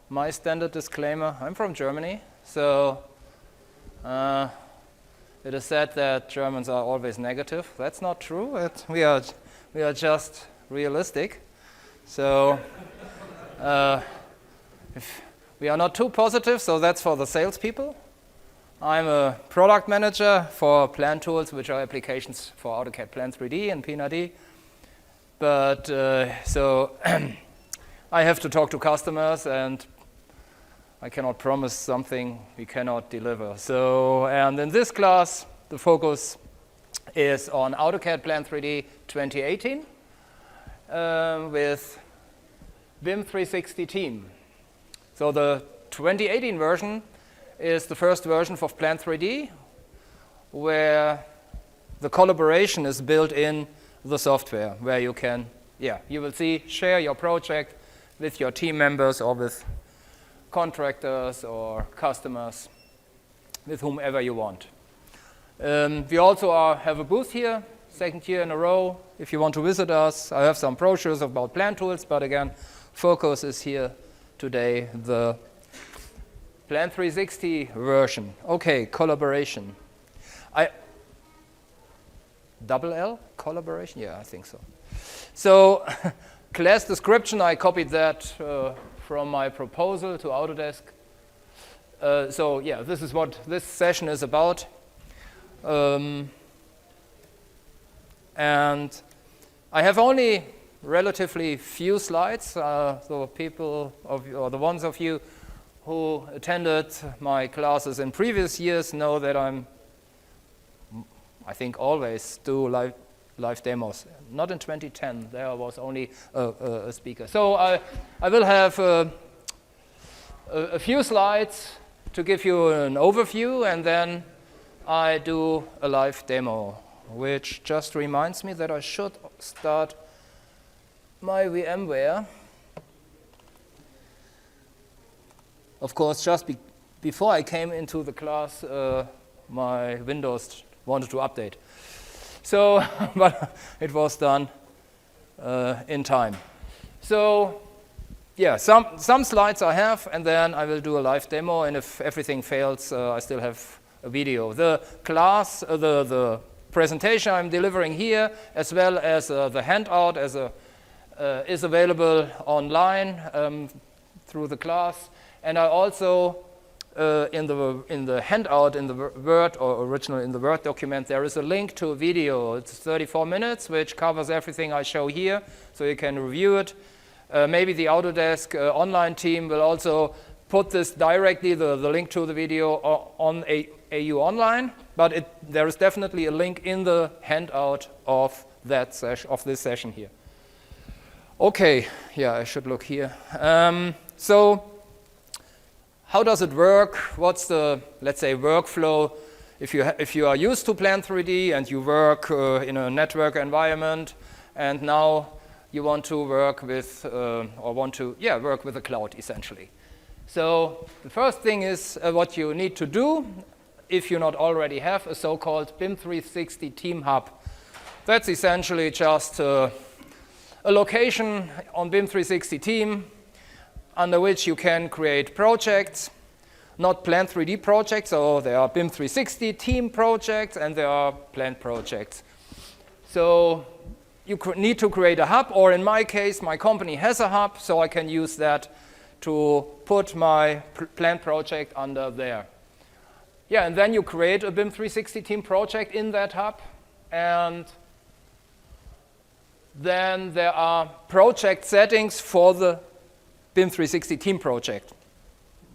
my standard disclaimer. I'm from Germany, so it is said that Germans are always negative. That's not true. We are just realistic. So if we are not too positive, so that's for the salespeople. I'm a product manager for Plant tools, which are applications for AutoCAD Plant 3D and P&ID. But so I have to talk to customers, and I cannot promise something we cannot deliver. So, and in this class, the focus is on AutoCAD Plant 3D 2018 with BIM 360 Team. So the 2018 version is the first version for Plant 3D, where the collaboration is built in the software, where you can, you will see, share your project with your team members or with contractors or customers, with whomever you want. We also have a booth here, second year in a row. If you want to visit us, I have some brochures about Plant tools, but again, focus is here today, the Plant 360 version. Okay, collaboration. Double L, collaboration? Yeah, I think so. So, class description, I copied that from my proposal to Autodesk. So yeah, this is what this session is about. And I have only relatively few slides. So people or the ones of you who attended my classes in previous years know that I think always do live demos. Not in 2010, there was only a speaker. So I will have a few slides to give you an overview, and then I do a live demo, which just reminds me that I should start my VMware. Of course, just before I came into the class, my Windows wanted to update. So, but it was done in time. So, yeah, some slides I have, and then I will do a live demo, and if everything fails, I still have a video. The class, the presentation I'm delivering here, as well as the handout is available online through the class. And I also, in the handout, in the Word, or original in the Word document, there is a link to a video. It's 34 minutes, which covers everything I show here, so you can review it. Maybe the Autodesk online team will also put this directly, the link to the video, on AU Online, but there is definitely a link in the handout of this session here. Okay, yeah, I should look here. So, how does it work? What's the, let's say, workflow? If you are used to Plant 3D and you work in a network environment, and now you want to work with work with the cloud essentially. So the first thing is what you need to do, if you not already have a so-called BIM 360 Team Hub. That's essentially just a location on BIM 360 Team under which you can create projects, not Plant 3D projects, so there are BIM 360 Team projects and there are Plant projects. So you need to create a hub, or in my case, my company has a hub, so I can use that to put my Plant project under there. Yeah, and then you create a BIM 360 Team project in that hub, and then there are project settings for the BIM 360 Team project.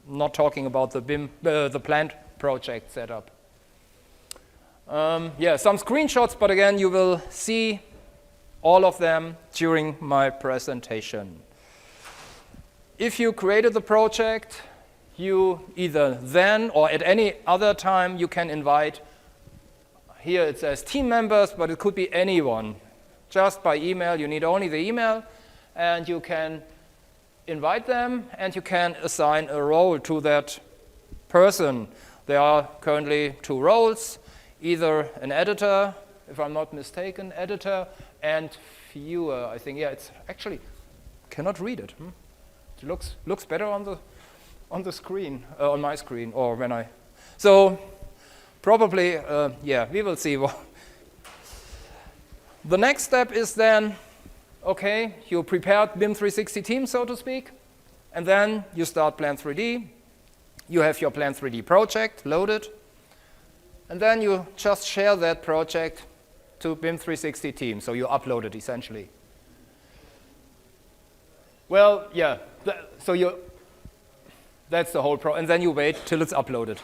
Not talking about the Plant project setup. Yeah, some screenshots, but again, you will see all of them during my presentation. If you created the project, you either then or at any other time you can invite, here it says team members, but it could be anyone. Just by email, you need only the email, and you can invite them, and you can assign a role to that person. There are currently 2 roles, either an editor, if I'm not mistaken, editor, and viewer, I think. Yeah, it's actually, cannot read it. It looks better on on the screen, on my screen, or when I... So probably, yeah, we will see. The next step is then, okay, you prepared BIM 360 Team, so to speak, and then you start Plant 3D. You have your Plant 3D project loaded, and then you just share that project to BIM 360 Team, so you upload it essentially. Well, yeah, that's the whole and then you wait till it's uploaded.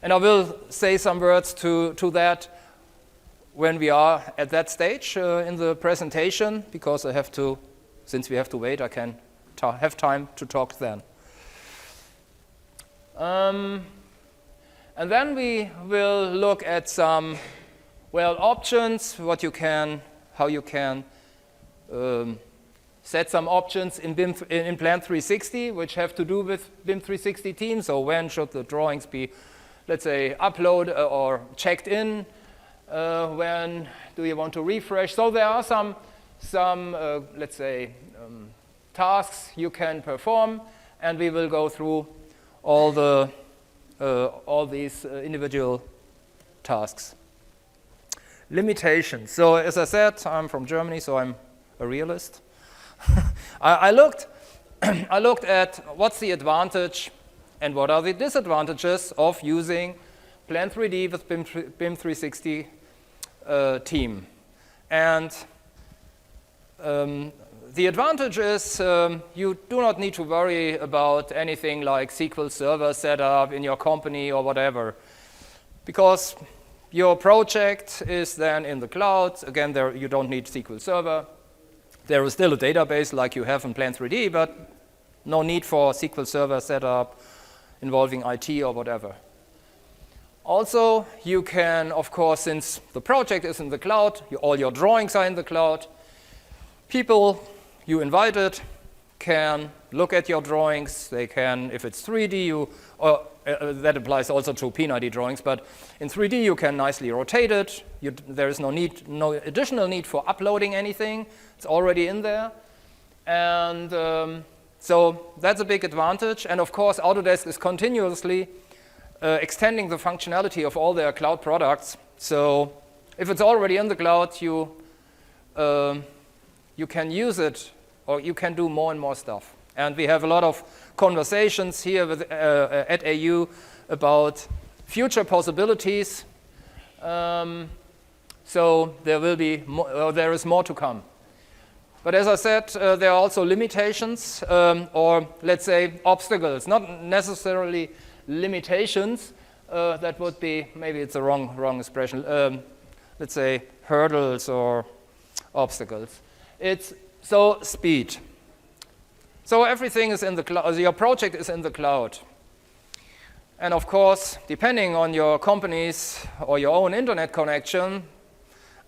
And I will say some words to that when we are at that stage in the presentation, because I have to, since we have to wait, I can have time to talk then. And then we will look at some, well, options, how you can set some options in Plant 360, which have to do with BIM 360 Team. So when should the drawings be, let's say, uploaded or checked in? When do you want to refresh? So there are some let's say, tasks you can perform, and we will go through all these individual tasks. Limitations. So as I said, I'm from Germany, so I'm a realist. I looked at what's the advantage and what are the disadvantages of using Plant 3D with BIM 360 Team. And the advantage is you do not need to worry about anything like SQL Server setup in your company or whatever, because your project is then in the cloud. Again, there you don't need SQL Server. There is still a database like you have in Plant 3D, but no need for SQL Server setup involving IT or whatever. Also, you can, of course, since the project is in the cloud, all your drawings are in the cloud, people you invited can look at your drawings. They can, if it's 3D, that applies also to P90 drawings, but in 3D you can nicely rotate it. There is no additional need for uploading anything. It's already in there. And so that's a big advantage. And of course, Autodesk is continuously extending the functionality of all their cloud products. So if it's already in the cloud, you can use it, or you can do more and more stuff. And we have a lot of conversations here at AU about future possibilities. So there is more to come. But as I said, there are also limitations, or let's say obstacles, not necessarily limitations. That would be, maybe it's a wrong expression. Let's say hurdles or obstacles. So speed. So everything is in the cloud. Your project is in the cloud. And of course, depending on your company's or your own internet connection,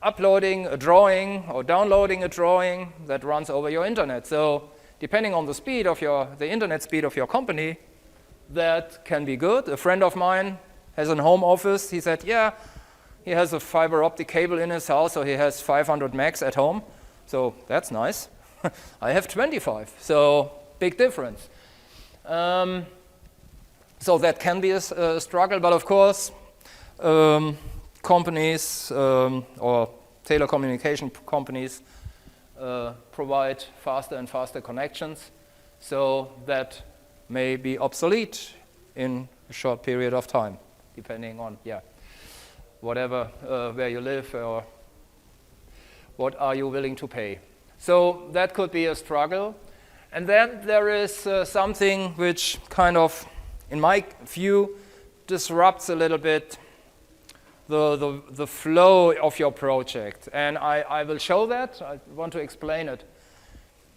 uploading a drawing or downloading a drawing that runs over your internet. So depending on the speed of the internet speed of your company, that can be good. A friend of mine has a home office. He said, yeah, he has a fiber optic cable in his house, so he has 500 megs at home. So that's nice. I have 25, so big difference. So that can be a struggle, but of course, companies or telecommunication companies provide faster and faster connections, so that may be obsolete in a short period of time, depending on, whatever, where you live or what are you willing to pay. So that could be a struggle. And then there is something which kind of, in my view, disrupts a little bit the flow of your project. And I will show that. I want to explain it.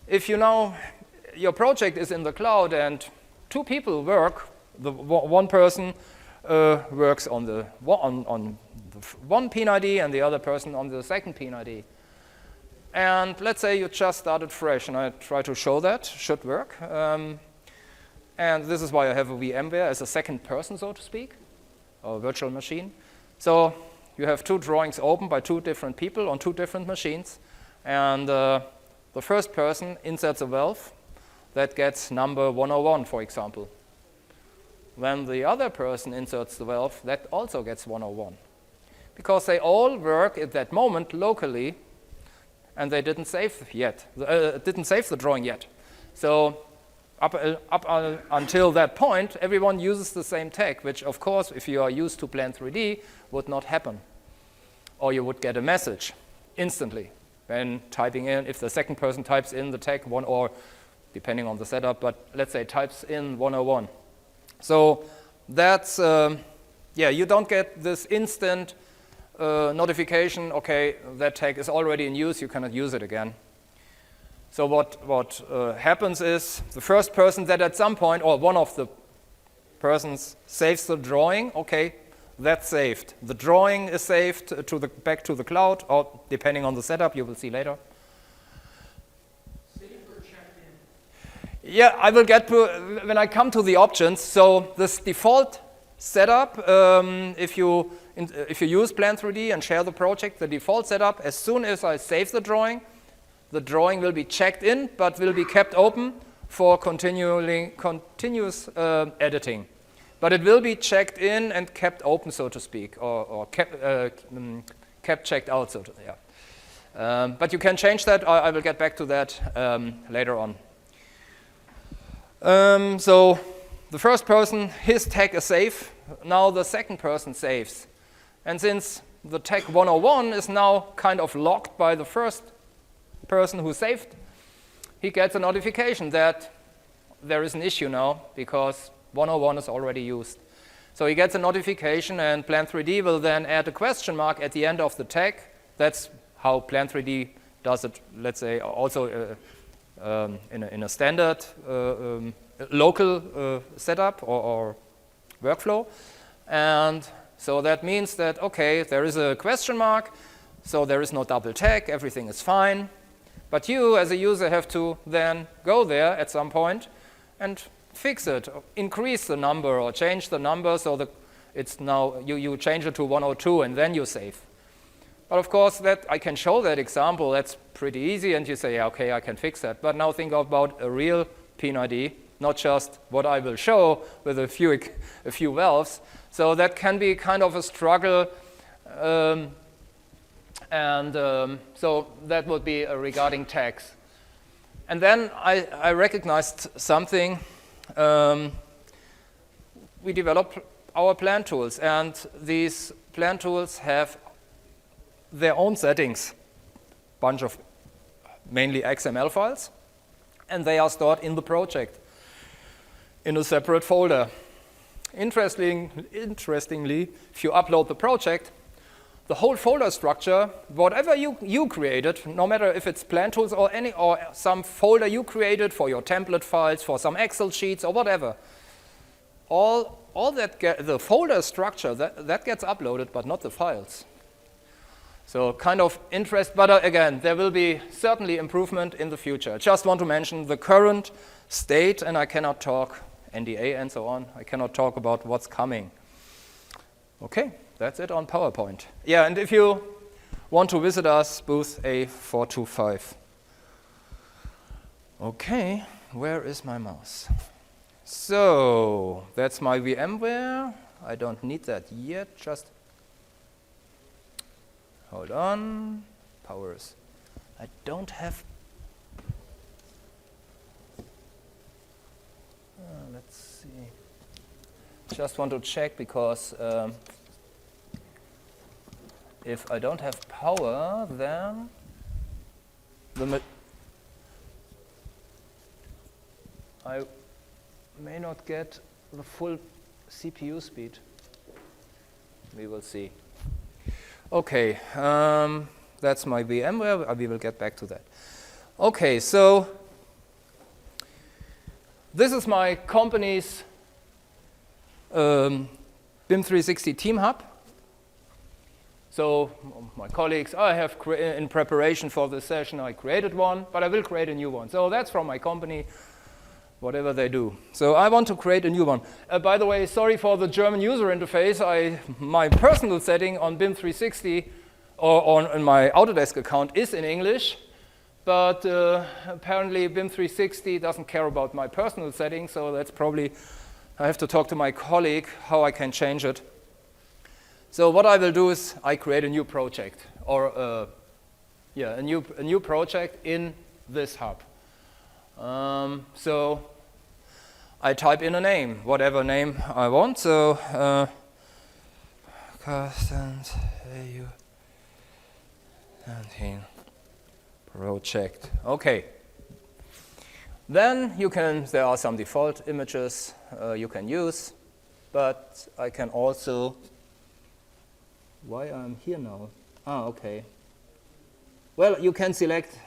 If you know your project is in the cloud and two people work, one person works on the one P90 and the other person on the second P90. And let's say you just started fresh, and I try to show that, should work. And this is why I have a VMware as a second person, so to speak, or virtual machine. So you have two drawings open by two different people on two different machines. And the first person inserts a valve that gets number 101, for example. when the other person inserts the valve, that also gets 101. Because they all work at that moment locally, and they didn't save the drawing yet. So up until that point, everyone uses the same tag, which of course, if you are used to Plan 3D, would not happen. Or you would get a message instantly when typing in, if the second person types in the tag 1, or depending on the setup, but let's say types in 101. So that's, you don't get this instant notification, okay, that tag is already in use, you cannot use it again. So what happens is the first person that at some point, or one of the persons saves the drawing, okay, that's saved. The drawing is saved back to the cloud, or depending on the setup, you will see later. Yeah, I will get to, when I come to the options. So this default setup, if you use Plan 3D and share the project, the default setup, as soon as I save the drawing will be checked in, but will be kept open for continuous editing. But it will be checked in and kept open, so to speak, or kept checked out, so to yeah. But you can change that. I will get back to that later on. So the first person, his tag is safe. Now the second person saves. And since the tag 101 is now kind of locked by the first person who saved, he gets a notification that there is an issue now because 101 is already used. So he gets a notification, and Plan 3D will then add a question mark at the end of the tag. That's how Plan 3D does it, let's say, also in a standard local setup or workflow. And so that means that, okay, there is a question mark, so there is no double tag, everything is fine. But you, as a user, have to then go there at some point and fix it, increase the number or change the number so that it's now, you change it to 102 and then you save. But of course, that I can show that example, that's pretty easy, and you say, yeah, okay, I can fix that. But now think about a real PIN-ID, not just what I will show with a few valves. So that can be kind of a struggle, so that would be regarding tags. And then I recognized something. We developed our plan tools, and these plan tools have their own settings, bunch of mainly XML files, and they are stored in the project in a separate folder. Interestingly, if you upload the project, the whole folder structure, whatever you created, no matter if it's plan tools or some folder you created for your template files, for some Excel sheets or whatever, all that the folder structure that gets uploaded, but not the files. So kind of interest, but again, there will be certainly improvement in the future. I just want to mention the current state, and I cannot talk NDA and so on. I cannot talk about what's coming. Okay, that's it on PowerPoint. Yeah, and if you want to visit us, booth A425. Okay, where is my mouse? So that's my VMware. I don't need that yet, just hold on. Powers. I don't have. Let's see. Just want to check because if I don't have power, then I may not get the full CPU speed. We will see. Okay, that's my VMware. We will get back to that. Okay, so this is my company's BIM 360 Team Hub. So my colleagues, I have in preparation for this session, I created one, but I will create a new one. So that's from my company, whatever they do. So I want to create a new one. By the way, sorry for the German user interface. My personal setting on BIM 360 or on my Autodesk account is in English, but apparently BIM 360 doesn't care about my personal setting, so that's probably I have to talk to my colleague how I can change it. So what I will do is I create a new project, or a new project in this hub. So I type in a name, whatever name I want. So Carsten project. Okay. Then there are some default images you can use, but I can also, why I'm here now? Okay. Well, you can select,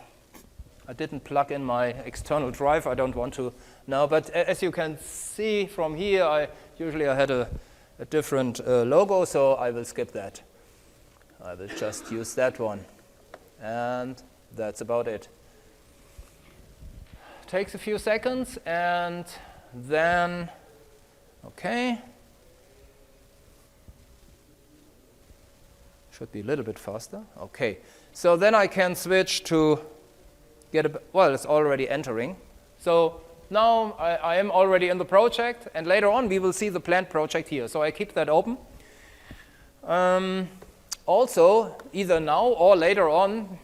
I didn't plug in my external drive, I don't want to now, but as you can see from here, I had a different logo, so I will skip that. I will just use that one. And that's about it. Takes a few seconds, and then, okay. Should be a little bit faster. Okay. So then I can switch to it's already entering. So now I am already in the project, and later on we will see the plant project here. So I keep that open. Also, either now or later on,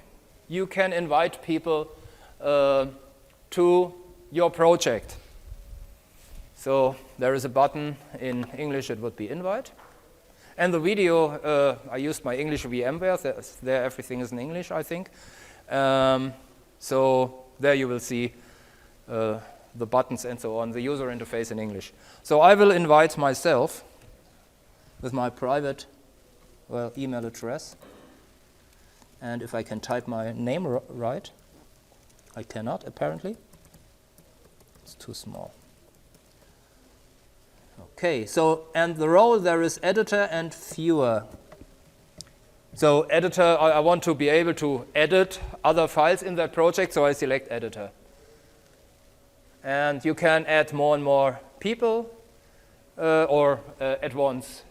you can invite people to your project. So there is a button, in English it would be invite. And the video, I used my English VMware, there everything is in English, I think. So there you will see the buttons and so on, the user interface in English. So I will invite myself with my private email address. And if I can type my name right, I cannot, apparently. It's too small. Okay, so, and the role there is editor and viewer. So editor, I want to be able to edit other files in that project, so I select editor. And you can add more and more people at once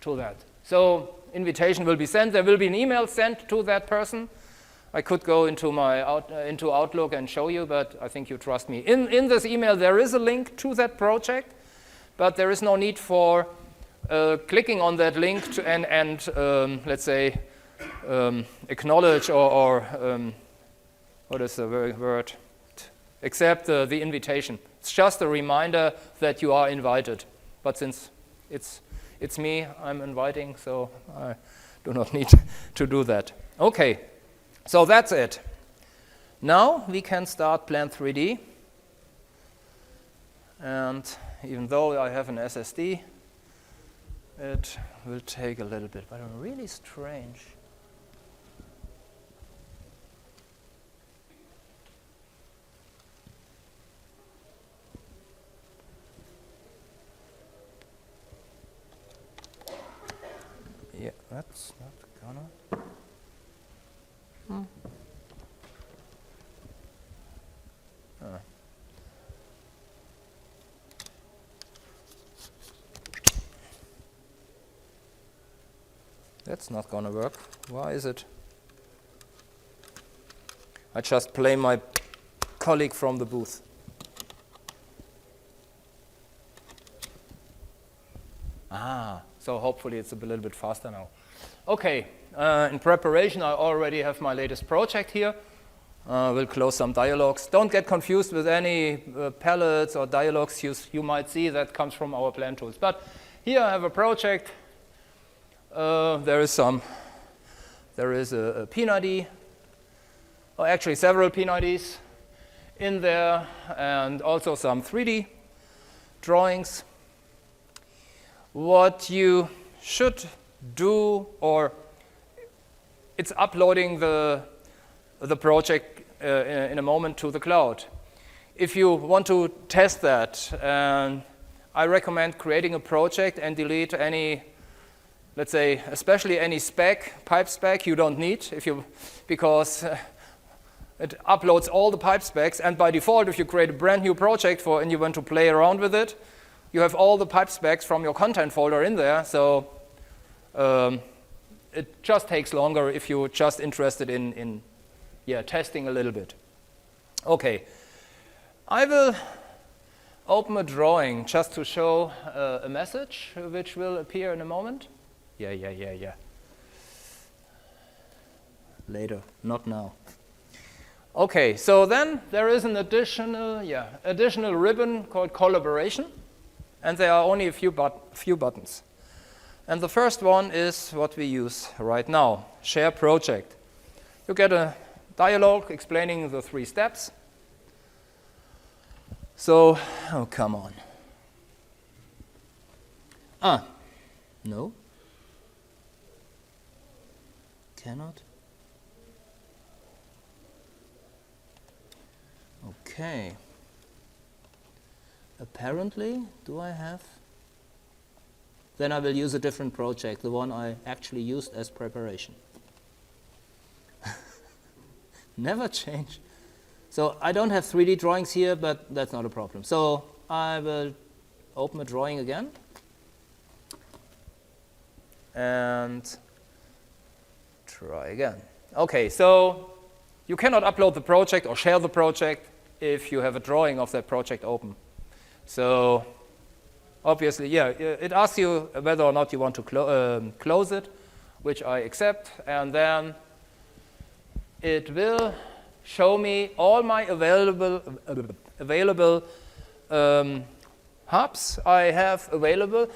to that. So invitation will be sent. There will be an email sent to that person. I could go into into Outlook and show you, but I think you trust me. In this email, there is a link to that project, but there is no need for clicking on that link and let's say, acknowledge or what is the word? Accept the invitation. It's just a reminder that you are invited. But since it's me I'm inviting, so I do not need to do that. Okay, so that's it. Now we can start Plant 3D. And even though I have an SSD, it will take a little bit, but really strange. Yeah, that's not gonna. That's not gonna work. Why is it? I just blame my colleague from the booth. So hopefully it's a little bit faster now. Okay, in preparation I already have my latest project here. We'll close some dialogues. Don't get confused with any palettes or dialogues you might see that comes from our Plant tools. But here I have a project. There is a pin ID, or actually several pin IDs in there, and also some 3D drawings. What you should do, or it's uploading the project in a moment to the cloud. If you want to test that, I recommend creating a project and delete any, let's say, especially any pipe spec you don't need, because it uploads all the pipe specs, and by default, if you create a brand new project and you want to play around with it, you have all the pipe specs from your content folder in there, so it just takes longer if you're just interested in testing a little bit. Okay, I open a drawing just to show a message which will appear in a moment? Yeah. Later, not now. Okay, so then there is an additional ribbon called Collaboration, and there are only a few buttons. And the first one is what we use right now, Share Project. You get a dialogue explaining the 3 steps. So, oh, come on. No. Cannot. Okay. Apparently, do I have? Then I will use a different project, the one I actually used as preparation. Never change. So I don't have 3D drawings here, but that's not a problem. So I will open a drawing again. And try again. Okay, so you cannot upload the project or share the project if you have a drawing of that project open. So obviously, it asks you whether or not you want to close it, which I accept, and then it will show me all my available hubs I have available.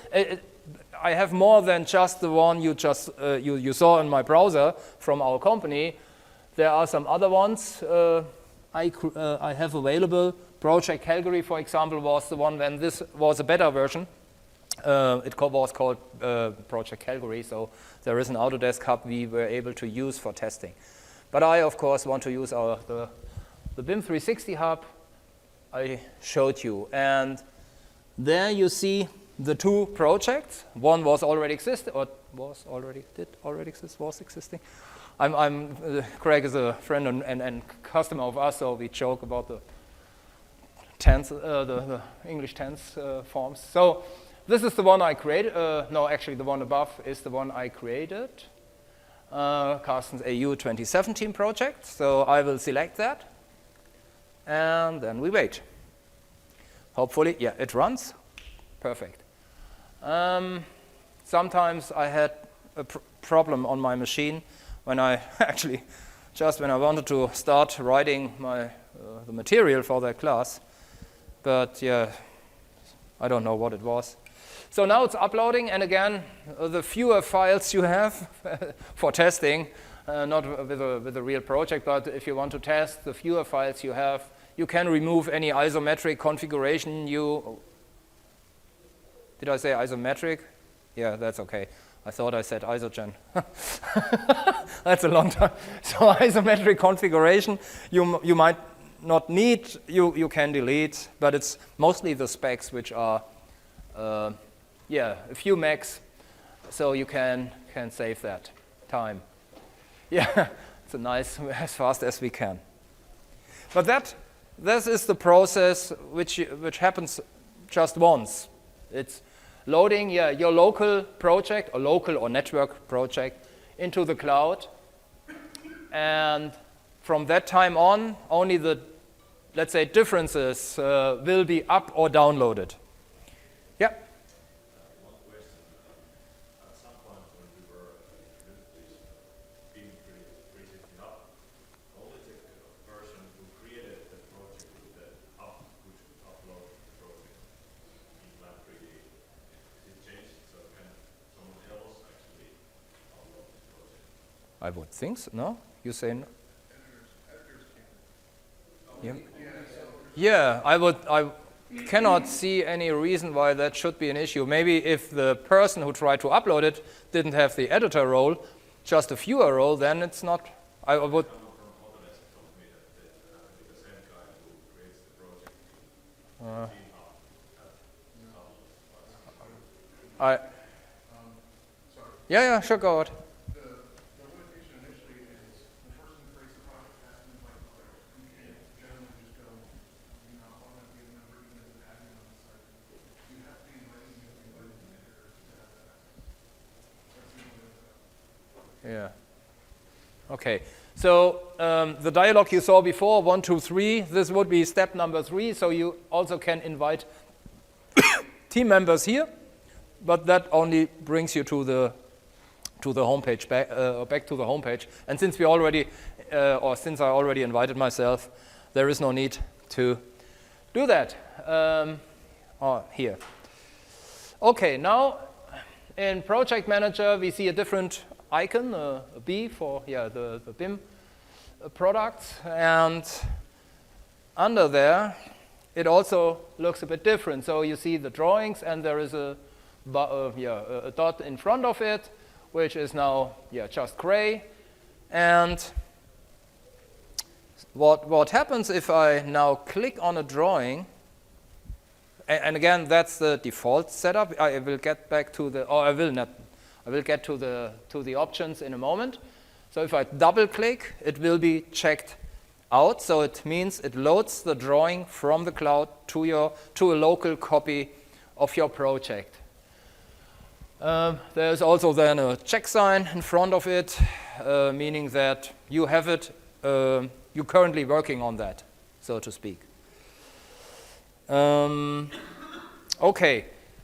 I have more than just the one you saw in my browser from our company. There are some other ones I have available. Project Calgary, for example, was the one when this was a beta version. It was called Project Calgary, so there is an Autodesk hub we were able to use for testing. But I, of course, want to use the BIM 360 hub I showed you. And there you see the 2 projects. One was already existing. Craig is a friend and customer of us, so we joke about the tense, the English tense forms. So this is the one I created. No, actually, the one above is the one I created. Carsten's AU 2017 project. So I will select that, and then we wait. Hopefully, it runs. Perfect. Sometimes I had a problem on my machine when I actually, just when I wanted to start writing the material for that class. But I don't know what it was. So now it's uploading, and again, the fewer files you have for testing, not with a real project, but if you want to test, the fewer files you have, you can remove any isometric configuration Did I say isometric? Yeah, that's okay. I thought I said isogen. That's a long time. So isometric configuration, you might not need, you can delete, but it's mostly the specs which are a few megs, so you can save that time. Yeah, it's a nice, as fast as we can. But this is the process which happens just once. It's loading your local project or local or network project into the cloud, and from that time on, only the, let's say, differences will be up or downloaded. Yeah. One question. At some point when we were doing this BIM 360 hub, only the person who created the project with the hub which would upload the project in Plant 3D. Is it changed so can someone else actually upload this project? I would think so. No? You say no? Editors can. Yeah, I cannot see any reason why that should be an issue. Maybe if the person who tried to upload it didn't have the editor role, just a viewer role, then it's not. I would. Someone from Autodesk told me that it has to be the same guy who creates the project in BIM hub. Yeah, sure, go ahead. Yeah. Okay. So the dialog you saw before, 1, 2, 3, this would be step number 3. So you also can invite team members here, but that only brings you to the homepage, back to the homepage. And since we already, since I already invited myself, there is no need to do that. Here. Okay, now in Project Manager we see a different icon, a B for the BIM products, and under there it also looks a bit different. So you see the drawings, and there is a dot in front of it, which is now just gray. And what happens if I now click on a drawing? And again, that's the default setup. I will get back to the, or I will not. I will get to the options in a moment. So if I double click, it will be checked out. So it means it loads the drawing from the cloud to a local copy of your project. There's also then a check sign in front of it, meaning that you have it. You're currently working on that, so to speak. Okay,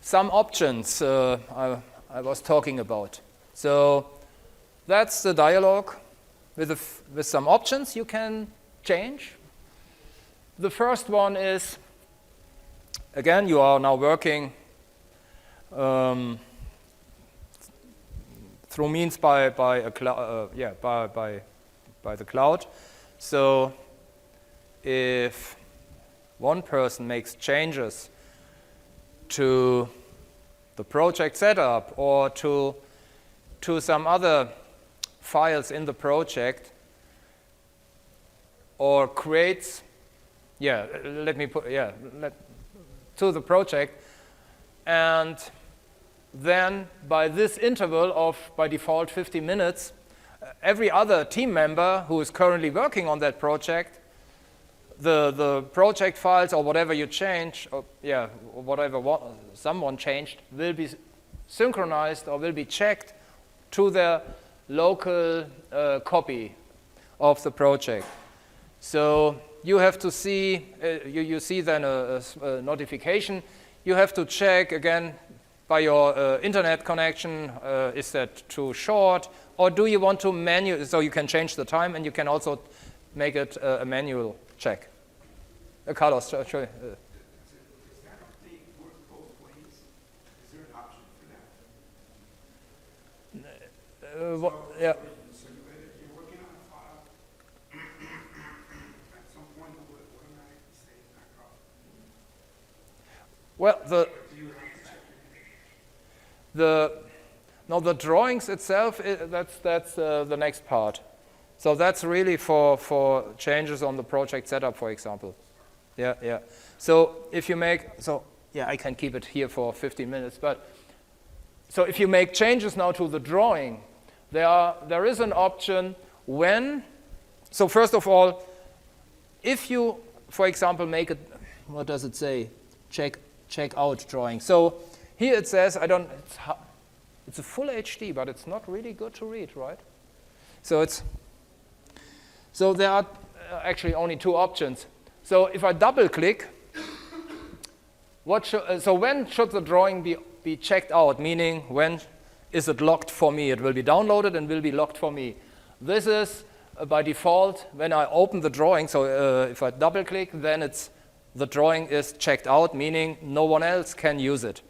some options I was talking about. So that's the dialog with some options you can change. The first one is, again, you are now working through means by the cloud. So if one person makes changes to the project setup or to some other files in the project, or creates, to the project, and then by this interval of, by default, 50 minutes, every other team member who is currently working on that project, the project files or whatever you change, or whatever someone changed, will be synchronized or will be checked to the local copy of the project. So you have to see, you see then a notification. You have to check again by your internet connection, is that too short? Or do you want to manual, so you can change the time and you can also make it a manual check. Carlos, show you. Does that update work both ways? Is there an option for that? So you're working on a file. At some point, what am I saying back up? Well, Do you have to check it? the drawings itself, that's the next part. So that's really for changes on the project setup, for example. Yeah. So if you make, I can keep it here for 15 minutes, but so if you make changes now to the drawing, there is an option when, so first of all, if you, for example, make it, what does it say? Check out drawing. So here it says, it's a full HD, but it's not really good to read, right? So there are actually only two options. So if I double click, when should the drawing be checked out? Meaning, when is it locked for me? It will be downloaded and will be locked for me. This is by default when I open the drawing. So if I double click, then the drawing is checked out, meaning no one else can use it.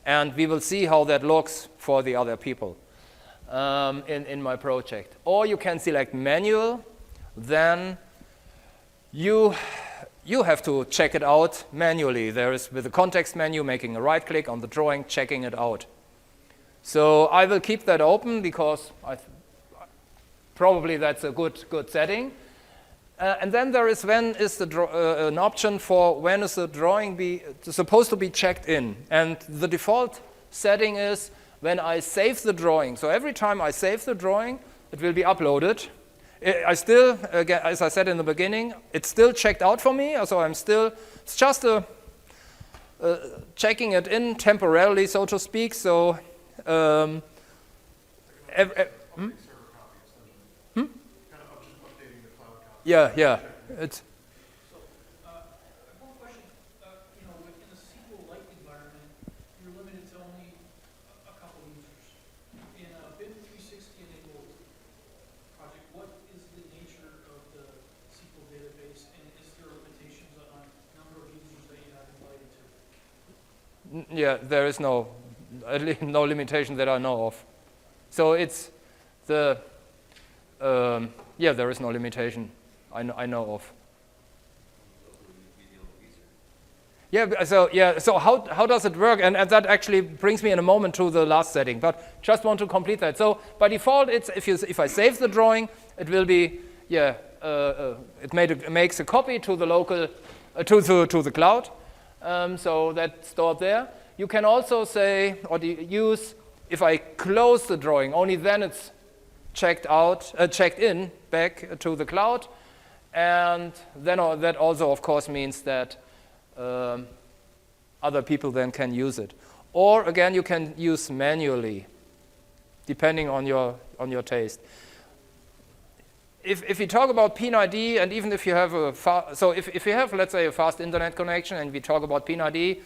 And we will see how that looks for the other people in my project. Or you can select manual, then you have to check it out manually. There is, with the context menu, making a right click on the drawing, checking it out. So I will keep that open because probably that's a good setting. And then there is an option for when is the drawing supposed to be checked in. And the default setting is when I save the drawing. So every time I save the drawing, it will be uploaded. I still, again, as I said in the beginning, it's still checked out for me. So it's just checking it in temporarily, so to speak. So Yeah. It's So, one question, within a SQL-like environment, you're limited to only a couple users. In a BIM 360 enabled project, what is the nature of the SQL database, and is there limitations on number of users that you have invited to? yeah, there is no limitation that I know of. So it's the there is no limitation I know of. So how does it work? And that actually brings me in a moment to the last setting, but just want to complete that. So by default, it's if I save the drawing, it will be it makes a copy to the local to the cloud. So that's stored there. You can also say or use if I close the drawing, only then it's checked in back to the cloud, and then that also of course means that other people then can use it. Or again, you can use manually, depending on your taste. If we talk about PIN-ID, and even if you have if you have, let's say, a fast internet connection, and we talk about PIN-ID,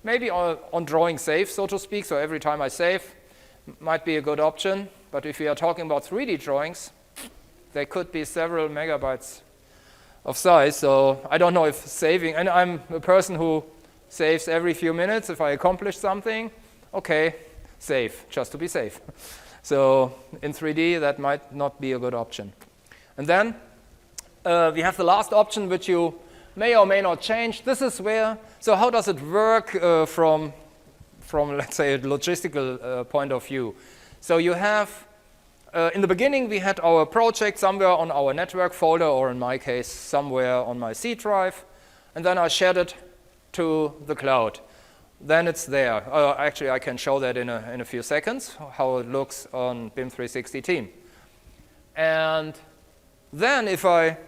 maybe on drawing save, so to speak, so every time I save, might be a good option. But if we are talking about 3D drawings, they could be several megabytes of size. So I don't know if saving, and I'm a person who saves every few minutes. If I accomplish something, okay, save, just to be safe. So in 3D, that might not be a good option. And then we have the last option, which you may or may not change. This is where, so how does it work from let's say, a logistical point of view? So you have, in the beginning, we had our project somewhere on our network folder, or in my case, somewhere on my C drive, and then I shared it to the cloud. Then it's there. Actually, I can show that in a few seconds, how it looks on BIM 360 Team. And then if I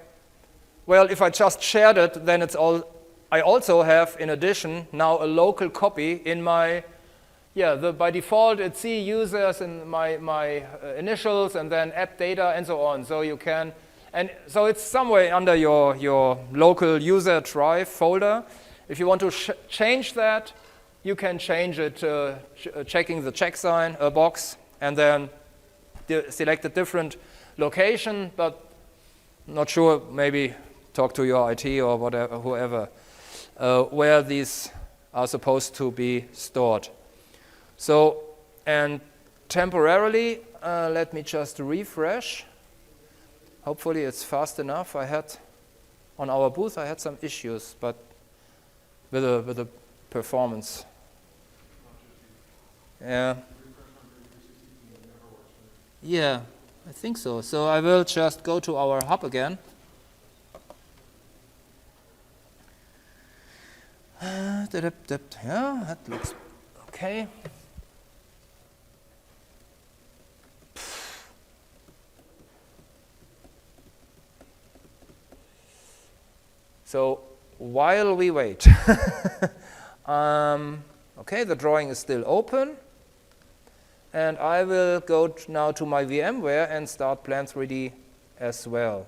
just shared it, then it's all, I also have, in addition, now a local copy in my, by default, it's C users and my initials, and then app data, and so on. So you can, and so it's somewhere under your local user drive folder. If you want to change that, you can change it, checking the check sign box, and then select a different location, but not sure, maybe talk to your IT or whatever, whoever, where these are supposed to be stored. So, and temporarily, let me just refresh. Hopefully it's fast enough. On our booth, I had some issues, but with the performance. Yeah, I think so. So I will just go to our hub again. Yeah, that looks okay. So while we wait, okay, the drawing is still open, and I will go now to my VMware and start Plant 3D as well.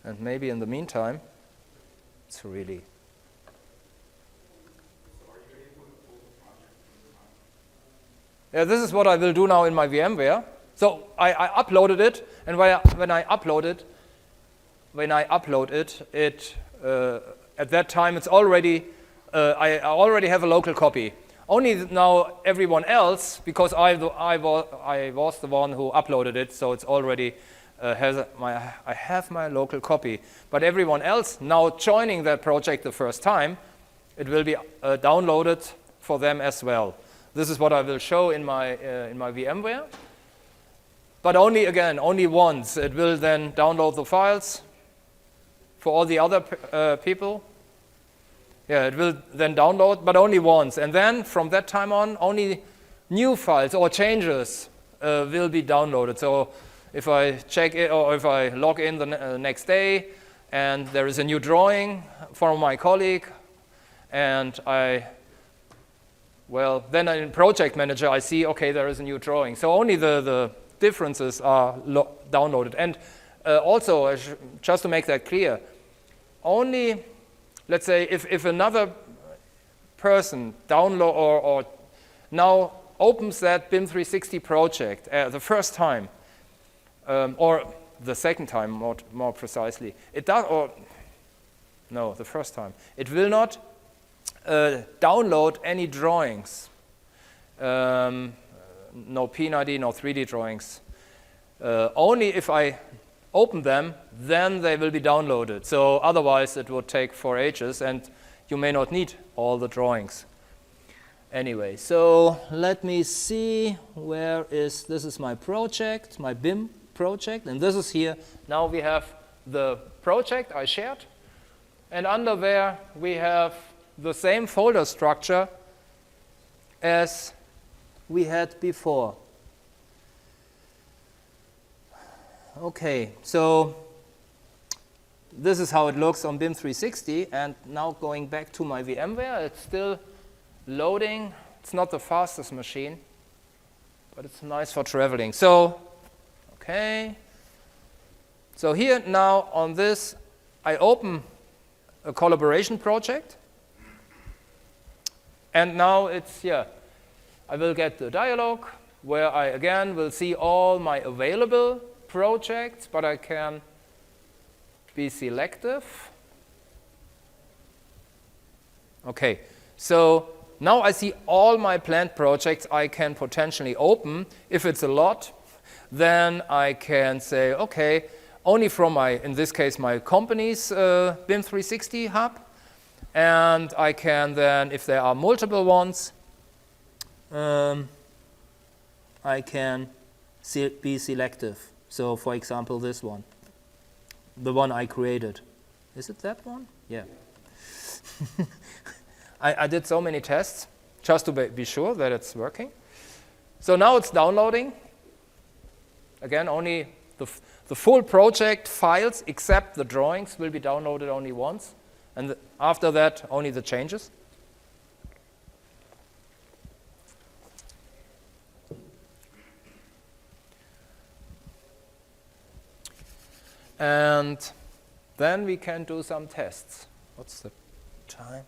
And maybe in the meantime, it's really. Yeah, this is what I will do now in my VMware. So I uploaded it, and when I upload it, at that time it's already, I already have a local copy. Only now everyone else, because I was the one who uploaded it, so it's already I have my local copy. But everyone else now joining that project the first time, it will be downloaded for them as well. This is what I will show in my VMware. But only once. It will then download the files for all the other people. Yeah, it will then download, but only once. And then from that time on, only new files or changes will be downloaded. So if I check it, or if I log in the next day, and there is a new drawing from my colleague, and then in Project Manager I see, okay, there is a new drawing. So only the differences are downloaded. And also, just to make that clear, only, let's say, if another person download or now opens that BIM 360 project the first time, or the second time, more precisely, it does, or no, the first time, it will not download any drawings. No P&ID, no 3D drawings. Only if I open them, then they will be downloaded. So otherwise it would take for ages and you may not need all the drawings. Anyway, so let me see this is my project, my BIM project, and this is here. Now we have the project I shared, and under there we have the same folder structure as we had before. Okay, so this is how it looks on BIM 360, and now going back to my VMware, it's still loading. It's not the fastest machine, but it's nice for traveling. So, okay. So here now on this, I open a collaboration project, and now it's, I will get the dialog where I again will see all my available projects, but I can be selective. Okay, so now I see all my planned projects I can potentially open. If it's a lot, then I can say, okay, only from in this case, my company's BIM 360 hub. And I can then, if there are multiple ones, I can be selective. So, for example, this one, the one I created. Is it that one? Yeah. I did so many tests just to be sure that it's working. So now it's downloading. Again, only the full project files except the drawings will be downloaded only once. And after that, only the changes. And then we can do some tests. What's the time?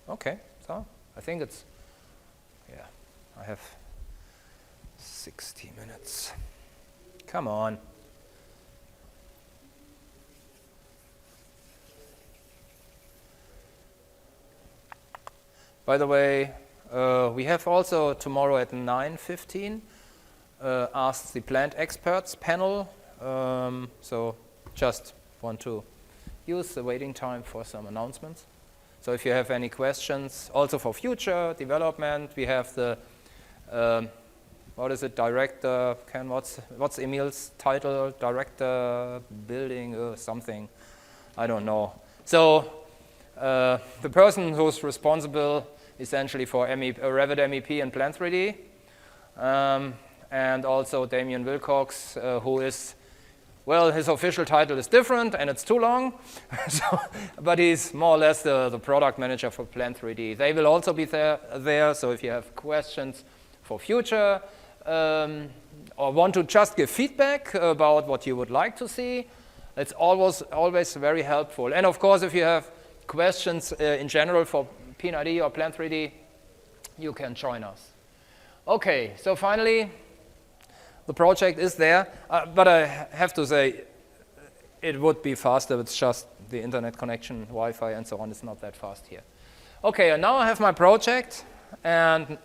Okay, so I think it's, I have 60 minutes. Come on. By the way, we have also tomorrow at 9:15 Ask the Plant Experts panel. So just want to use the waiting time for some announcements. So if you have any questions, also for future development, we have the, director, what's Emil's title? Director, building, something, I don't know. So the person who's responsible essentially for Revit MEP and Plant 3D, and also Damien Wilcox, who is, well, his official title is different and it's too long, but he's more or less the product manager for Plant 3D. They will also be there, so if you have questions for future or want to just give feedback about what you would like to see, it's always very helpful. And of course, if you have questions in general for P&ID or Plant 3D, you can join us. Okay, so finally, the project is there, but I have to say it would be faster. It's just the internet connection, Wi-Fi, and so on. It's not that fast here. Okay, and now I have my project, and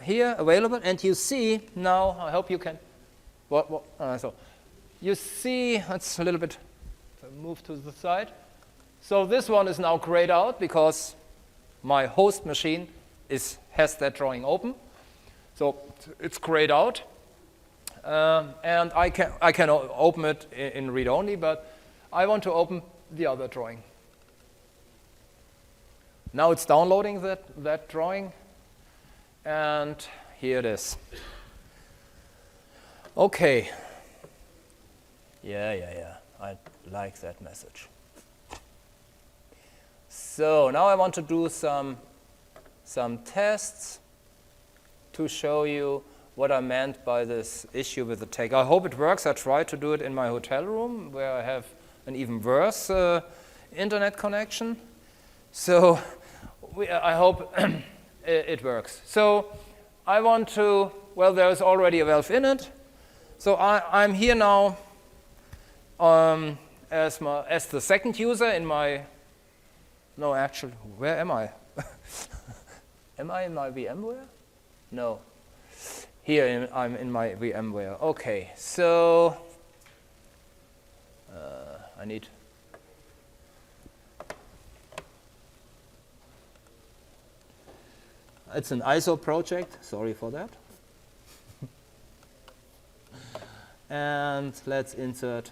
here available. And you see now. I hope you can. So you see. It's a little bit move to the side. So this one is now grayed out because my host machine has that drawing open. So it's grayed out, and I can open it in read-only, but I want to open the other drawing. Now it's downloading that drawing, and here it is. Okay. Yeah. I like that message. So now I want to do some tests. to show you what I meant by this issue with the tag. I hope it works. I tried to do it in my hotel room where I have an even worse internet connection. So I hope it works. So I want to, well, there's already a valve in it. So I'm here now as the second user in my, no, actually, where am I? Am I in my VMware? No. Here I'm in my VMware. Okay, so I need. It's an ISO project. Sorry for that. And let's insert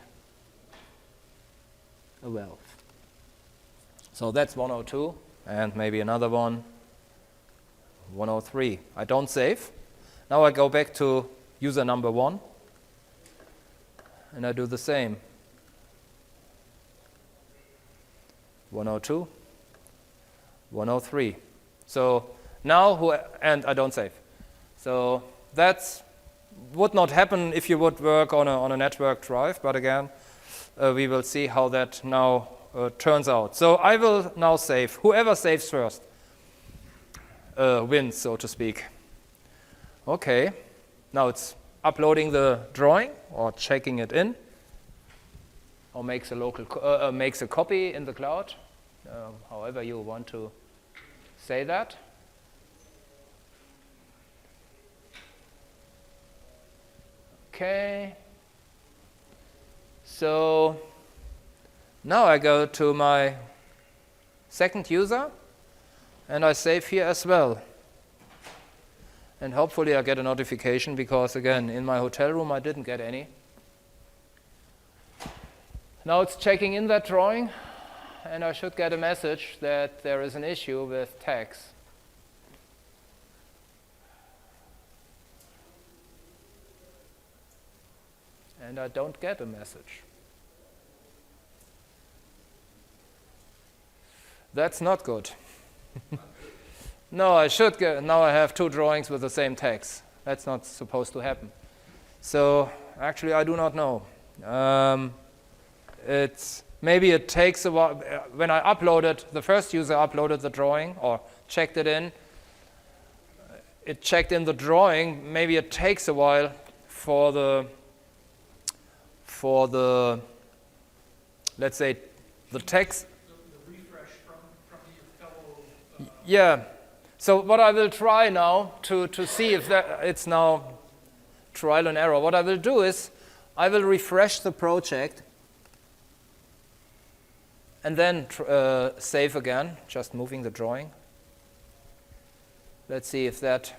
a valve. So that's 102, and maybe another one, 103. I don't save. Now I go back to user number 1, and I do the same. 102, 103. So now, and I don't save. So that's would not happen if you would work on a network drive, but again, we will see how that now turns out. So I will now save. Whoever saves first wins, so to speak. Okay, now it's uploading the drawing or checking it in, or makes a copy in the cloud, however you want to say that. Okay, so now I go to my second user and I save here as well. And hopefully I get a notification because, again, in my hotel room I didn't get any. Now it's checking in that drawing, and I should get a message that there is an issue with tags. And I don't get a message. That's not good. No, I should get, now I have 2 drawings with the same tags. That's not supposed to happen. So actually I do not know. Maybe it takes a while. When I uploaded, the first user uploaded the drawing or checked it in. It checked in the drawing. Maybe it takes a while for the let's say the text. The refresh from your fellow. Yeah. So what I will try now to see if that it's now trial and error. What I will do is I will refresh the project and then save again, just moving the drawing. Let's see if that.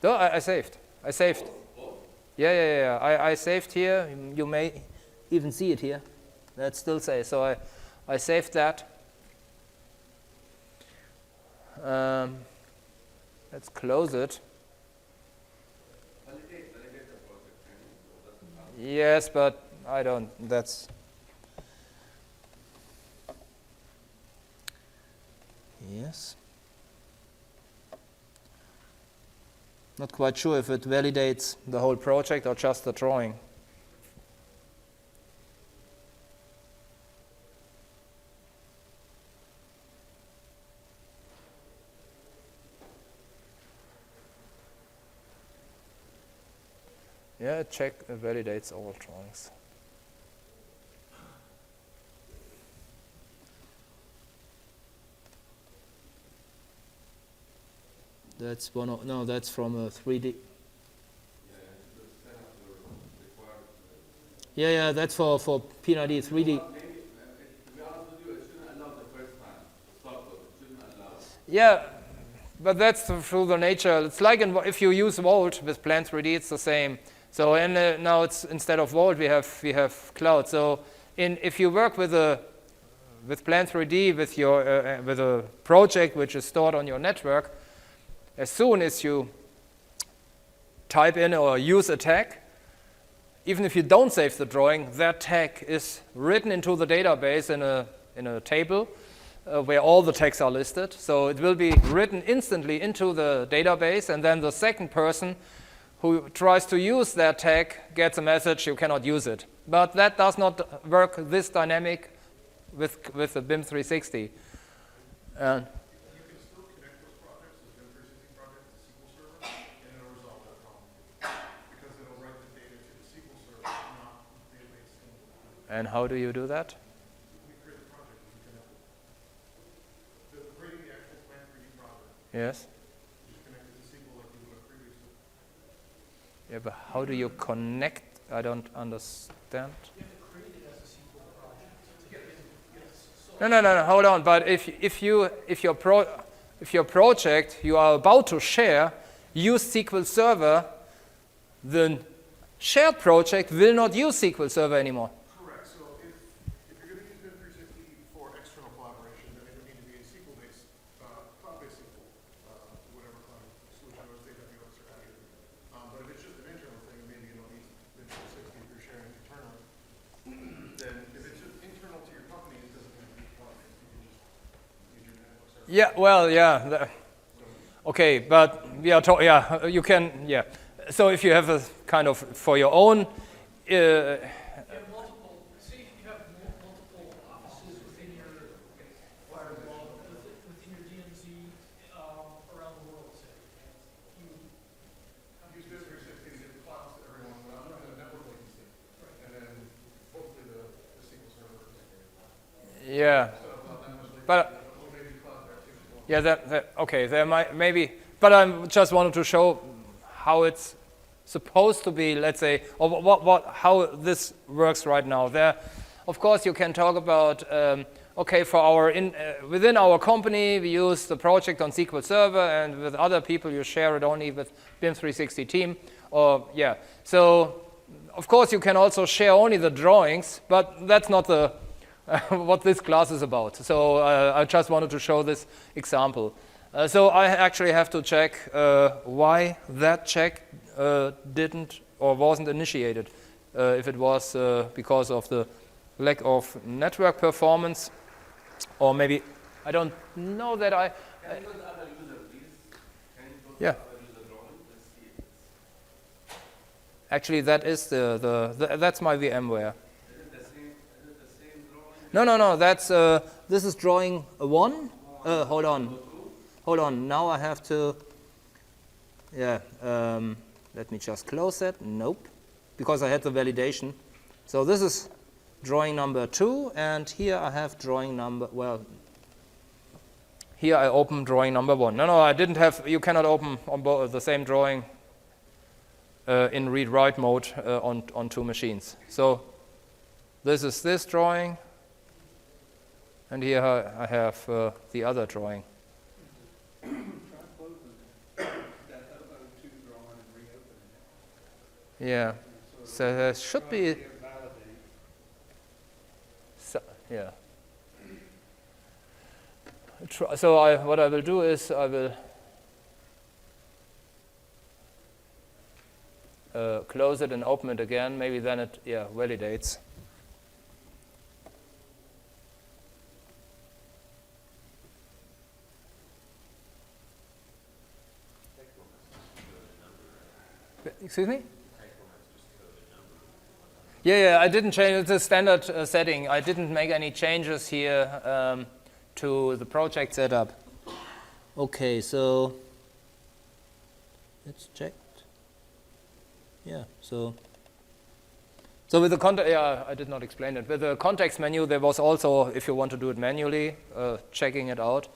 No, I saved. I saved. Yeah. I saved here. You may even see it here. That still says. So I saved that. Let's close it. Yes, but I don't. That's. Yes. Not quite sure if it validates the whole project or just the drawing. Yeah, it validates all drawings. That's that's from a 3D. Yeah, that's for P90 3D. Yeah, but that's through the nature. It's like if you use Volt with Plant 3D, it's the same. So now it's instead of Volt we have Cloud. So if you work with Plant 3D with a project which is stored on your network, as soon as you type in or use a tag, even if you don't save the drawing, that tag is written into the database in a table where all the tags are listed. So it will be written instantly into the database, and then the second person who tries to use that tag gets a message, you cannot use it. But that does not work this dynamic with the BIM 360. And You can still connect those projects, those BIM 360 projects, to SQL Server, and it'll resolve that problem. Because it'll write the data to the SQL Server, not the database. and how do you do that? We create a project, you can connect it. Creating the actual Plant 3D project, Yes. you just connect it to SQL like you would have previously. Yeah, but how do you connect? I don't understand. You have to create it as a SQL project to get it. No, hold on. But if your project you are about to share use SQL Server, the shared project will not use SQL Server anymore. Correct. So if you're going to use BIM 360 for external collaboration, then it would need to be a SQL-based, cloud-based SQL, whatever cloud solution, whether it's AWS or Azure. But if it's just an internal thing, maybe you don't need BIM 360 if you're sharing internally. Then if it's just internal to your company, it doesn't need to be cloud-based. You can just use your network service. Yeah, well, yeah. Okay, but we are you can, yeah. So if you have a kind of for your own, You have multiple, say if you have multiple offices within your firewall, within your DMZ around the world, say. You Use BIM 360 to give clouds to everyone, but I'm looking at network latency. And then hopefully the SQL server is yeah. set up not that much latency. But Maybe cloud there too as well. yeah, okay. There might maybe, but I just wanted to show how it's supposed to be. Let's say, or how this works right now. There, of course, you can talk about. Okay, for our within our company, we use the project on SQL Server, and with other people, you share it only with BIM 360 Team. Or yeah, so of course you can also share only the drawings, but that's not the what this class is about. So I just wanted to show this example. So I actually have to check why that check didn't or wasn't initiated. If it was because of the lack of network performance, or maybe I don't know that I. Can you go to other user, please? Can you go to Yeah. other user drawing? Let's see if it's. Actually, that is that's my VMware. Is it the same drawing? No. That's this is drawing 1. Hold on. Now I have to. Yeah. Let me just close that. Nope, because I had the validation. So this is drawing number 2, and here I have drawing number. Well, here I open drawing number 1. No, I didn't have. You cannot open on both the same drawing in read-write mode on 2 machines. So this is this drawing, and here I have the other drawing. Try closing that O2 drawing and reopening it. Yeah. So there should be. Validate. So, yeah. So what I will do is I will close it and open it again. Maybe then it validates. Excuse me? Yeah, I didn't change. It's a standard setting. I didn't make any changes here to the project setup. Okay, so it's checked. Yeah, so with the context, I did not explain it. With the context menu, there was also, if you want to do it manually, checking it out.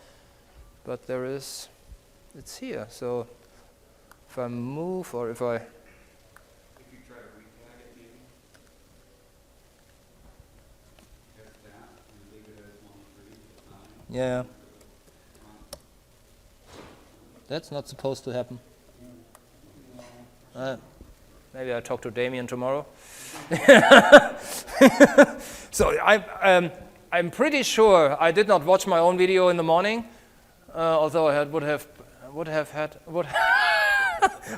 But there is, it's here. So if I move or if I. If you try to retag it, maybe. That's that. And leave it as 1, 3, 9. Yeah. That's not supposed to happen. Maybe I'll talk to Damien tomorrow. So I'm pretty sure I did not watch my own video in the morning, although I would have had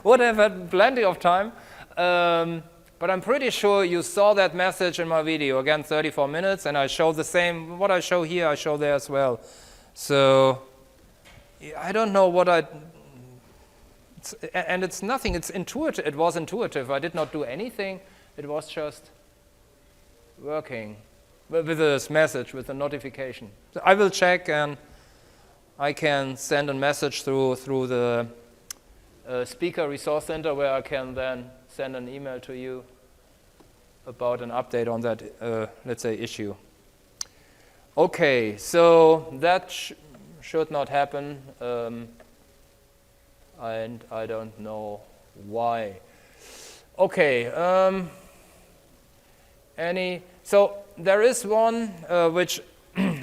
would have had plenty of time. But I'm pretty sure you saw that message in my video. Again, 34 minutes, and I show the same. What I show here, I show there as well. So I don't know what and it's nothing. It's intuitive. It was intuitive. I did not do anything. It was just working with this message, with the notification. So I will check, and I can send a message through the speaker resource center, where I can then send an email to you about an update on that, let's say, issue. Okay, so that should not happen, and I don't know why. Okay, so there is one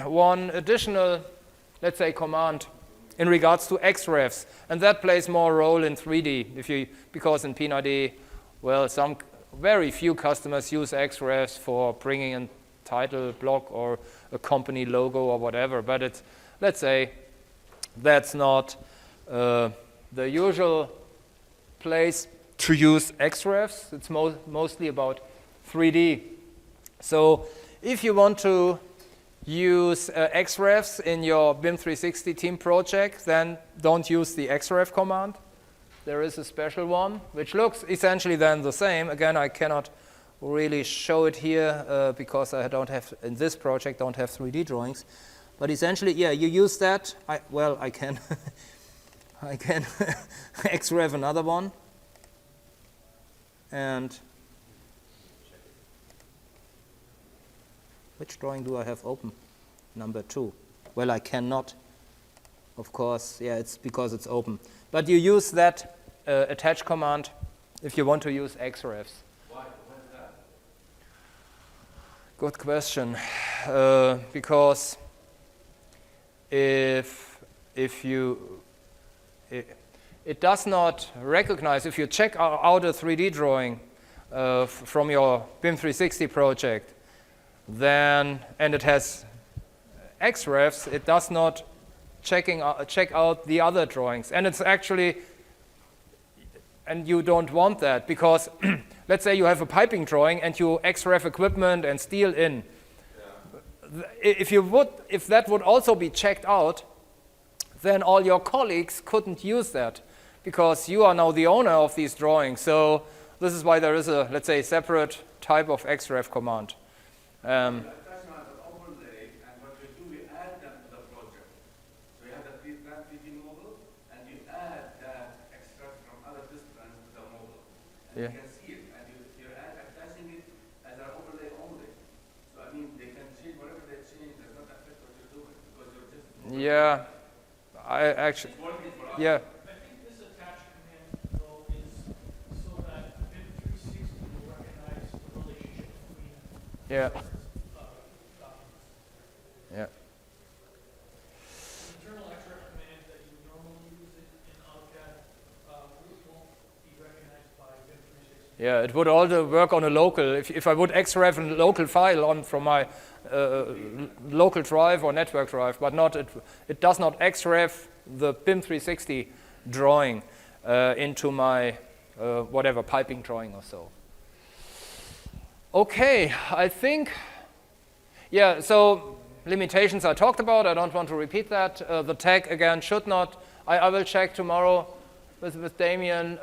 one additional, let's say, command in regards to XREFs, and that plays more role in 3D because in P90, well, some very few customers use XREFs for bringing in title block or a company logo or whatever, but it's, let's say, that's not the usual place to use XREFs. It's mostly about 3D. So if you want to use XREFs in your BIM 360 team project, then don't use the XREF command. There is a special one, which looks essentially then the same. Again, I cannot really show it here because I don't have, in this project, don't have 3D drawings. But essentially, yeah, you use that. I can I can XREF another one. And which drawing do I have open? Number 2. Well, I cannot. Of course, yeah, it's because it's open. But you use that attach command if you want to use XREFs. Why is that? Good question. Because it does not recognize, if you check out a 3D drawing from your BIM 360 project, then, and it has XREFs, it does not check out the other drawings. And it's actually, and you don't want that because let's say you have a piping drawing and you XREF equipment and steel in. Yeah. If that would also be checked out, then all your colleagues couldn't use that because you are now the owner of these drawings. So this is why there is a, let's say, separate type of XREF command. That's not an overlay, and what we do, we add them to the project. So you have the pre-planned 3D model, and you add that extract from other disciplines to the model. And Yeah. you can see it, and you're attaching it as an overlay only. So I mean, they can change whatever they change, does not affect what you're doing, because you're just... Yeah, I actually, It's working for us. yeah. I think this attach command, though, is so that BIM 360 will recognize the relationship between Yeah. documents. Yeah. The internal XREF command that you would normally use in AutoCAD won't be recognized by BIM 360. Yeah, it would also work on a local. If I would XREF a local file on from my local drive or network drive, but not it does not XREF the BIM 360 drawing into my whatever piping drawing or so. Okay, I think, yeah. So limitations I talked about. I don't want to repeat that. The tag again should not. I will check tomorrow with Damien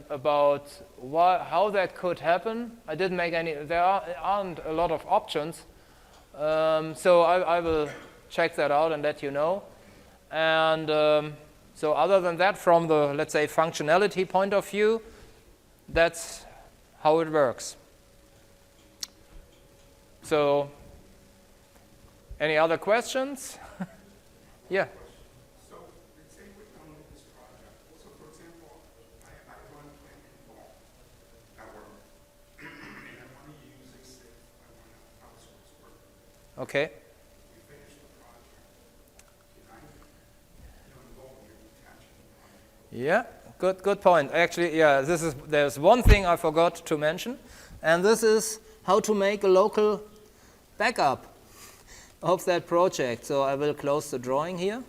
about how that could happen. I didn't make any. There aren't a lot of options. So I will check that out and let you know. And so other than that, from the, let's say, functionality point of view, that's how it works. So any other questions? Yeah. So, let's say we're done with this project. So, for example, I run Plant in Ball at work, and I want to use a SIF. I want to outsource work. Okay. We finish the project. Can I, involve your attachment? Yeah, good point. Actually, yeah, there's one thing I forgot to mention, and this is how to make a local backup of that project. So I will close the drawing here.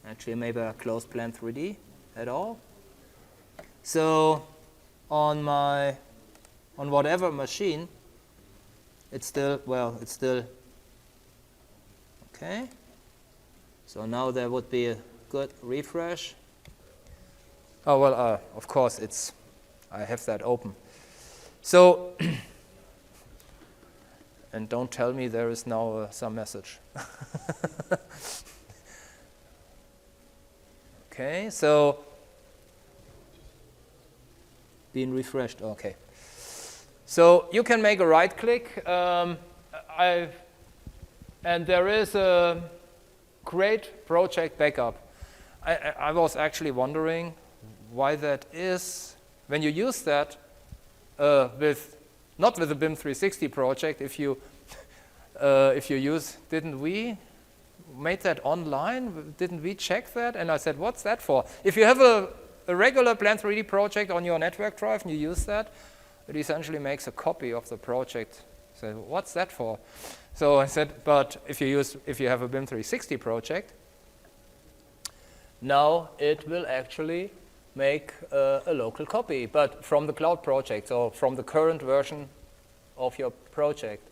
Actually, maybe I close Plant 3D at all. So on whatever machine, it's still okay. So now there would be a good refresh. Oh, well, of course, I have that open. So, and don't tell me there is now some message. Okay, so, being refreshed, okay. So you can make a right click, and there is a create project backup. I was actually wondering why that is. When you use that not with the BIM 360 project, if you use, didn't we made that online? Didn't we check that? And I said, what's that for? If you have a regular Plant 3D project on your network drive and you use that, it essentially makes a copy of the project. So what's that for? So I said, but if you have a BIM 360 project, now it will actually make a local copy, but from the cloud project, or from the current version of your project.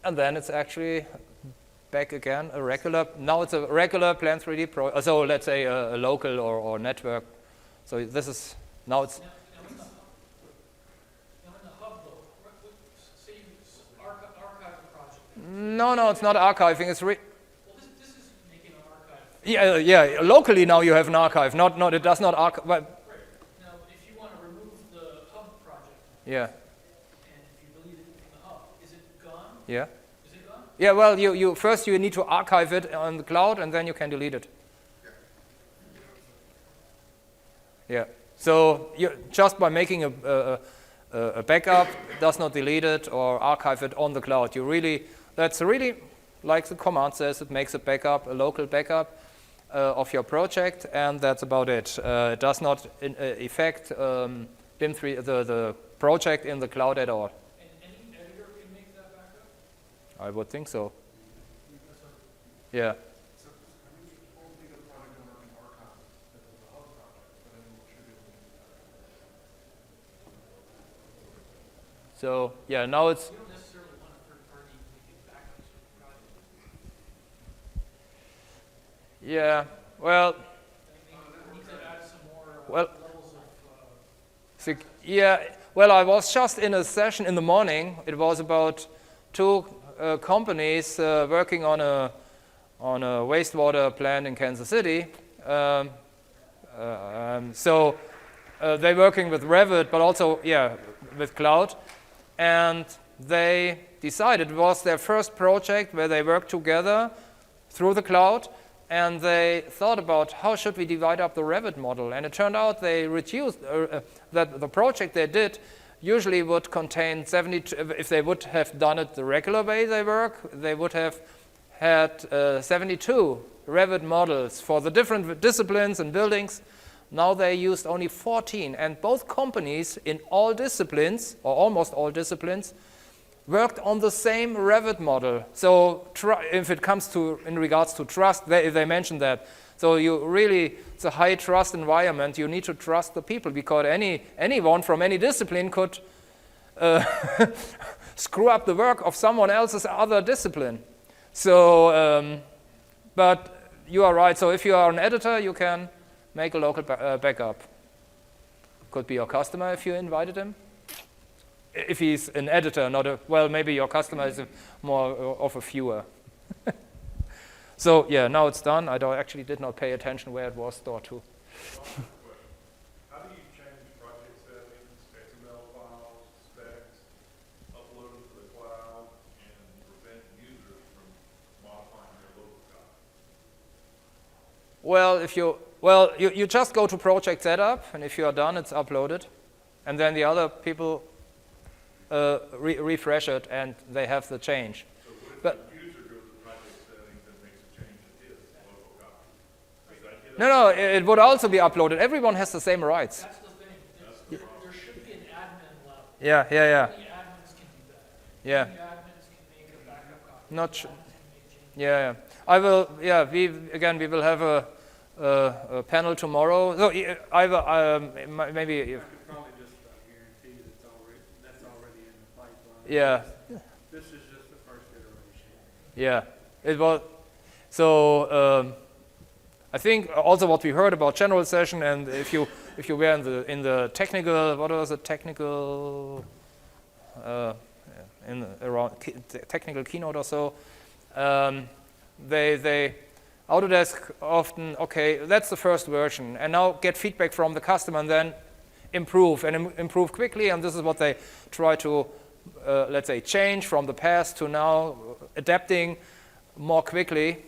And then it's actually back again, now it's a regular Plant 3D project, so let's say a local or network. So this is, now it's... Now in the hub, though, say you archive the project. No, it's not archiving, it's Well, this is making an archive. Yeah, locally now you have an archive, it does not archive. Right. Now, if you want to remove the hub project, Yeah. and if you delete it from the hub, is it gone? Yeah. Is it gone? Yeah, well, you first you need to archive it on the cloud, and then you can delete it. Yeah. So just by making a backup does not delete it or archive it on the cloud. That's really like the command says. It makes a backup, a local backup of your project, and that's about it. It does not affect BIM 3 the project in the cloud at all. And any editor can make that backup? I would think so. Yeah. So, I mean, you won't make a product owner an archive that is a hub project, but then we'll trigger the So yeah, now it's. You don't necessarily want a third party making backups for the project. Yeah. Well. We need to add some more Well. levels of. Yeah. Well, I was just in a session in the morning. It was about two companies working on a wastewater plant in Kansas City. So they're working with Revit, but also with cloud. And they decided, it was their first project where they worked together through the cloud, and they thought about how should we divide up the Revit model. And it turned out they reduced, that the project they did usually would contain 72, if they would have done it the regular way they work, they would have had 72 Revit models for the different disciplines and buildings. Now they used only 14, and both companies in all disciplines, or almost all disciplines, worked on the same Revit model. So if it comes to, in regards to trust, they mentioned that. So it's a high trust environment. You need to trust the people, because anyone from any discipline could screw up the work of someone else's other discipline. So, but you are right. So if you are an editor, you can make a local backup. Could be your customer if you invited him. If he's an editor, well, maybe your customer is more of a viewer. So yeah, now it's done. I actually did not pay attention where it was stored to. How do you change project settings, XML files, specs, upload them to the cloud, and prevent users from modifying their local copy? Well, you just go to project setup, and if you are done, it's uploaded, and then the other people refresh it, and they have the change. So what if But the user goes to project settings and makes a change to his local copy? Does that get no, it would also be uploaded. Everyone has the same rights. That's the thing. There should be an admin level. Yeah. Only admins can do that. Yeah. Only admins can make a backup copy. Not Admins can make changes. I will. We will have panel tomorrow. So either maybe. I could probably just guarantee that's already in the pipeline. Yeah. This is just the first iteration. Yeah. It was. So I think also what we heard about general session, and if you were in the technical, what was the technical technical keynote or so, they Autodesk often, okay, that's the first version, and now get feedback from the customer and then improve, and improve quickly, and this is what they try to, let's say, change from the past to now, adapting more quickly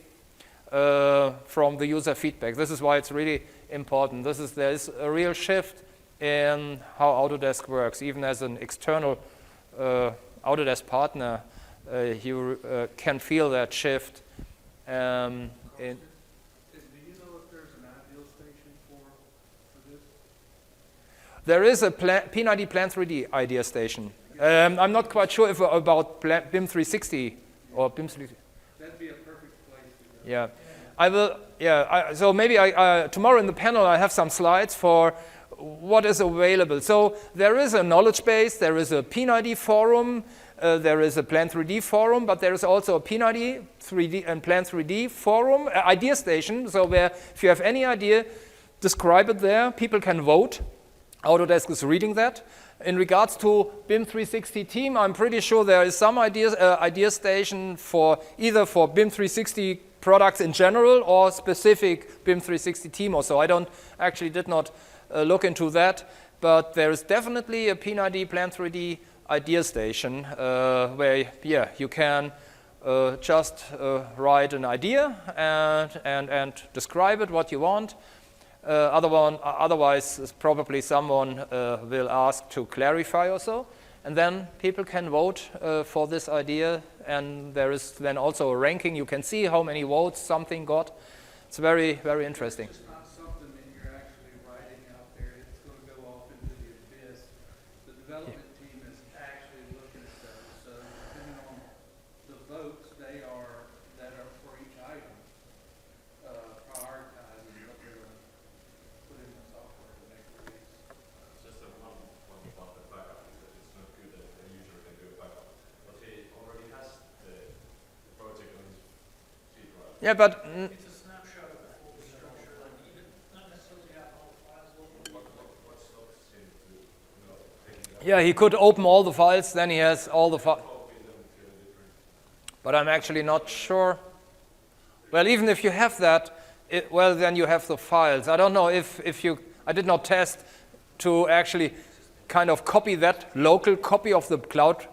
from the user feedback. This is why it's really important. There is a real shift in how Autodesk works, even as an external Autodesk partner, you can feel that shift. Do you know if there's an ideal station for this? There is a P90 Plant 3D idea station. I'm not quite sure if about BIM 360 or BIM 360. That'd be a perfect place to go. Yeah, I will. Yeah, so maybe tomorrow in the panel I have some slides for what is available. So there is a knowledge base, there is a P90 forum, there is a Plant 3D forum, but there is also a P90 3D and Plant 3D forum, idea station. So where if you have any idea, describe it there. People can vote. Autodesk is reading that. In regards to BIM 360 Team, I'm pretty sure there is some idea station for either for BIM 360 products in general or specific BIM 360 Team or so. I did not look into that, but there is definitely a P90 Plant 3D idea station where you can just write an idea and describe it what you want. Otherwise, probably someone will ask to clarify or so, and then people can vote for this idea, and there is then also a ranking. You can see how many votes something got. It's very, very interesting. It's not something that you're actually writing out there. It's going to go off into the abyss. The development team is actually looking at those. So depending on the votes that are for each item, prioritizing what they're going to put in the software to make a release. Just one about the backup, because it's not good that a user can do a backup. But he already has the project on his sheet, right? Yeah, but It's a snapshot of the full structure, like even not necessarily have all the files local. What stops him to, taking that yeah, he could open all the files. Then he has all the files. copy them to a different? But I'm actually not sure. Well, even if you have that, then you have the files. I don't know if I did not test to actually kind of copy that local copy of the cloud,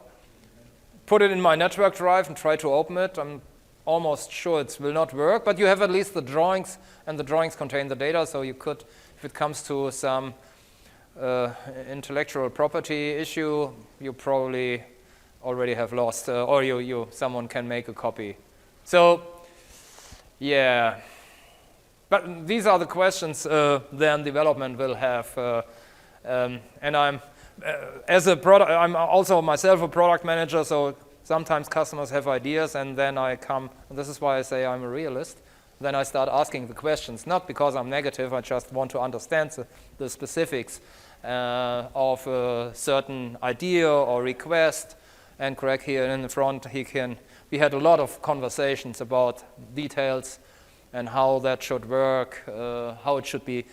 put it in my network drive and try to open it. I'm almost sure it will not work, but you have at least the drawings, and the drawings contain the data, so you could, if it comes to some intellectual property issue, you probably already have lost, or someone can make a copy. So, yeah. But these are the questions then development will have, and I'm I'm also myself a product manager, so sometimes customers have ideas, and then I come, and this is why I say I'm a realist, then I start asking the questions, not because I'm negative, I just want to understand the specifics of a certain idea or request, and Greg here in the front, we had a lot of conversations about details and how that should work, how it should be,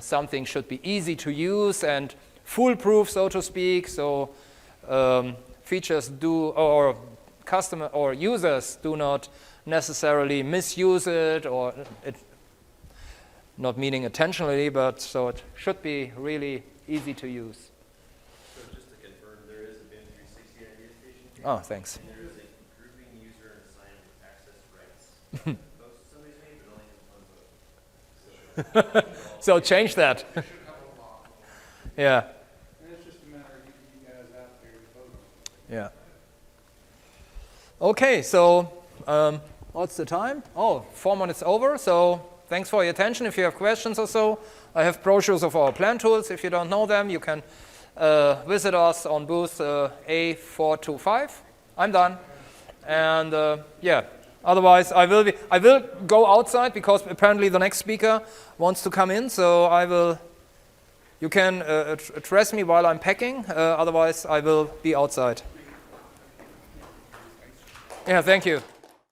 something should be easy to use and foolproof, so to speak, so features or customer or users do not necessarily misuse it, or it not meaning intentionally, but so it should be really easy to use. So just to confirm, there is a BIM 360 idea station. Oh, thanks. And there is a grouping user and assigned access rights. Post somebody's name, but only has one vote. So change that. It should have a lot. Yeah, And it's just a matter of getting you guys out there to vote on it. yeah. Okay, so what's the time? Oh, 4 minutes over, so thanks for your attention. If you have questions or so, I have brochures of our plan tools. If you don't know them, you can visit us on booth A425. I'm done. And yeah, Otherwise, I will go outside because apparently the next speaker wants to come in. So I will. You can address me while I'm packing. Otherwise, I will be outside. Yeah, thank you.